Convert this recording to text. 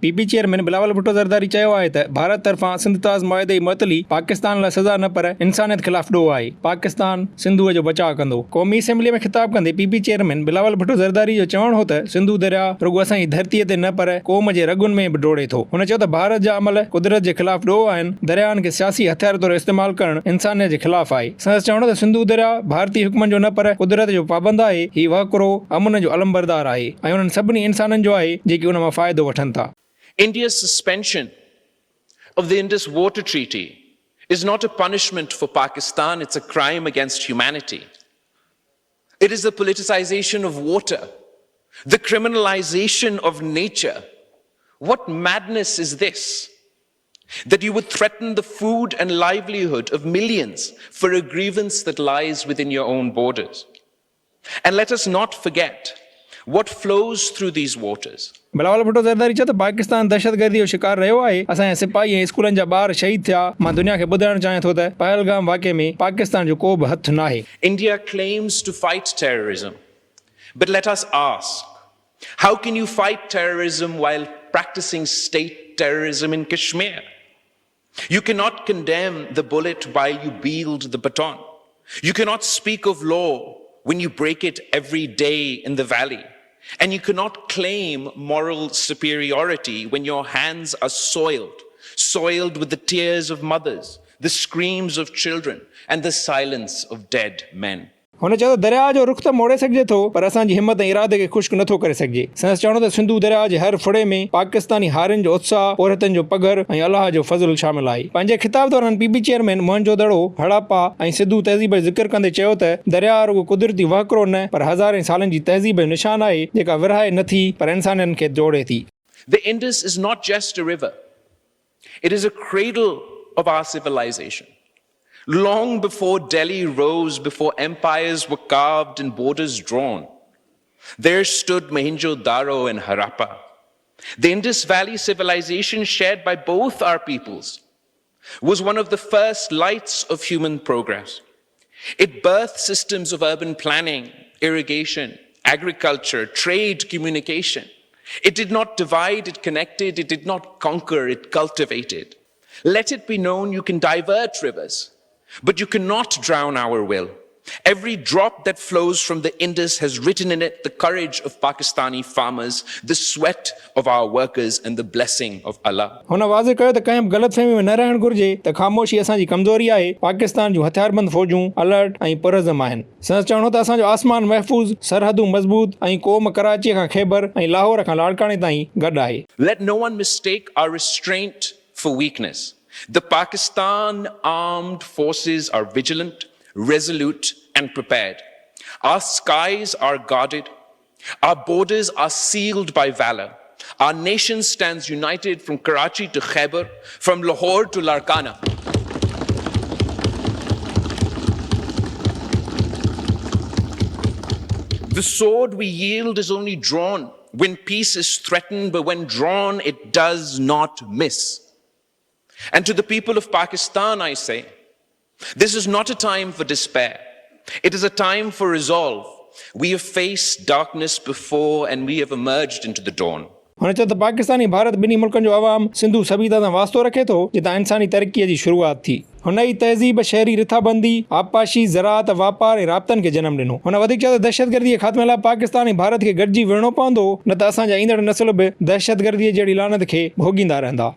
PP chairman Bilawal Bhutto Zardari चयो आहे त भारत तरफ़ां सिंध ताज़ मुआहिदे मुअतली पाकिस्तान लाइ सज़ा न पर इंसानियत ख़िलाफ़ ॾोह आहे। पाकिस्तान सिंधूअ जो बचाव कंदो। क़ौमी असेंबली में ख़िताब कंदे पीपी चेयरमैन बिलावल भुट्टो ज़रदारी जो चवणु हो त सिंधु दरिया रुॻो असांजी धरतीअ ते न पर क़ौम जे रगुनि में बि डोड़े थो। हुन चयो त भारत जा अमल कुदरत जे ख़िलाफ़ ॾोह आहिनि। दरियाहनि खे सियासी हथियार तौरु इस्तेमालु करणु इंसानियत जे ख़िलाफ़ आहे। संदसि चवणो त सिंधु दरिया भारतीय हुकमनि जो न पर कुदरत जो पाबंद आहे। हीउ वहकिरो अमन जो अलमबरदार आहे ऐं उन्हनि सभिनी इंसाननि जो आहे जेके उन मां फ़ाइदो वठनि था। India's suspension of the Indus Water Treaty is not a punishment for Pakistan, it's a crime against humanity. It is the politicization of water, the criminalization of nature. What madness is this? That you would threaten the food and livelihood of millions for a grievance that lies within your own borders. And let us not forget what flows through these waters. Bilawal Bhutto Zardari चयो त पाकिस्तान दहशतगर्दी जो शिकार रहियो आहे। असांजा सिपाही ऐं स्कूलनि जा ॿार शहीद थिया। मां दुनिया खे ॿुधाइणु चाहियां थो त पहलगाम वाक़े में पाकिस्तान जो को बि हथु नाहे। India claims to fight terrorism, but let us ask, how can you fight terrorism while practicing state terrorism in Kashmir? You cannot condemn the bullet while you wield the baton. You cannot speak of law when you break it every day in the valley. And you cannot claim moral superiority when your hands are soiled with the tears of mothers, the screams of children, and the silence of dead men. हुन चयो त दरिया जो रुख़ त मोड़े सघिजे थो पर असांजी हिमत ऐं इरादे खे ख़ुश्क नथो करे सघिजे। संदसि चवणो त सिंधु दरिया जे हर फुड़े में पाकिस्तानी हारियुनि जो उत्साह, औरतुनि जो पघर ऐं अलाह जो फज़ल शामिल आहे। पंहिंजे ख़िताब दौरान पीपी चेयरमैन मोहनजोदड़ो, हड़प्पा ऐं सिंधु तहज़ीब जो ज़िक्र कंदे चयो त दरिया रुॻो कुदरती वहकिरो न पर हज़ारे सालनि जी तहज़ीब जो निशान आहे जेका विरहाए नथी पर इंसाननि खे जोड़े थी। The Indus is not just a river. It is a cradle of our civilization. Long before Delhi rose, before empires were carved and borders drawn, there stood Mohenjo-daro and Harappa. The Indus Valley civilization shared by both our peoples was one of the first lights of human progress. It birthed systems of urban planning, irrigation, agriculture, trade, communication. It did not divide, it connected, it did not conquer, it cultivated. Let it be known you can divert rivers, but you cannot drown our will. Every drop that flows from the Indus has written in it the courage of Pakistani farmers, the sweat of our workers, and the blessing of Allah. हुन वाज़े कयो त कंहिं ग़लतफ़हमी में न रहणु घुरिजे त ख़ामोशी असांजी कमज़ोरी आहे। पाकिस्तान जूं हथियारबंद फ़ौजूं अलर्ट ऐं पुरज़म आहिनि। संदसि चवणो त असांजो आसमान महफ़ूज़, सरहदूं मज़बूत ऐं क़ौम कराचीअ खां ख़ैबर ऐं लाहौर खां लाड़काणे ताईं गॾु आहे। Let no one mistake our restraint for weakness. The Pakistan armed forces are vigilant, resolute, and prepared. Our skies are guarded. Our borders are sealed by valor. Our nation stands united from Karachi to Khyber, from Lahore to Larkana. The sword we yield is only drawn when peace is threatened, but when drawn, it does not miss. And to the people of Pakistan, I say, this is not a time for despair. It is a time for resolve. We have faced darkness before and we have emerged into the dawn. हुन चयो त पाकिस्तानी भारत ॿिन्ही मुल्कनि जो अवाम सिंधु सभीता सां वास्तो रखे थो जितां इंसानी तरक़ीअ जी शुरूआति थी। हुन ई तहज़ीब शहरी रिथाबंदी, आबपाशी, ज़राअत, वापार ऐं राब्तनि खे जनमु ॾिनो। हुन वधीक चयो त दहशतगर्दी जे ख़ात्मे लाइ पाकिस्तान ऐं भारत खे गॾिजी विढ़णो पवंदो, न त असांजा ईंदड़ नस्ल बि दहशतगर्दीअ जहिड़ी लानत खे भोॻींदा रहंदा।